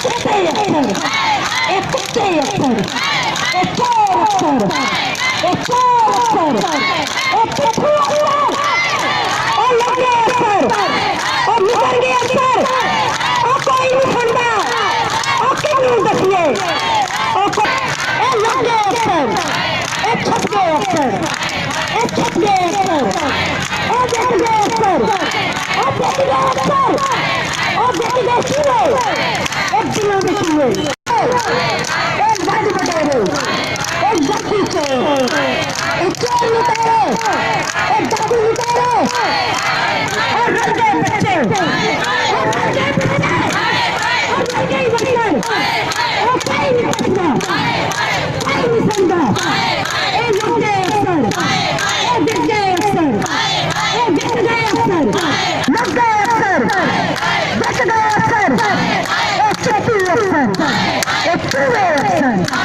कुत्ते अफसर, एक कुत्ते अफसर, एक चोर अफसर, एक चोर अफसर, एक पिट्ठू अफसर, और लगे अफसर, और निकलगे अफसर, और कोई नहीं सुनता, और क्यों देखिए, और लगे अफसर, एक छपके अफसर, एक छपके अफसर, और देखिए अफसर, और देखिए अफसर, और देखिए चूहे, एक दिनों में चूहे, एक गाड़ी बटेरे, एक गट्टी से, एक चोर लुटेरे, एक डाकू लुटेरे, और लड़के बच्चे, और लड़के बच्चे, और लड़के बच्चे, और कहीं नहीं बचना, कहीं नहीं सुनता, एक लड़के अफसर, एक दिख गए अफसर, एक दिख गए अफसर, लग गए अफसर, बच गए अफसर, एक चोटी अफसर, एक चूहे अफसर।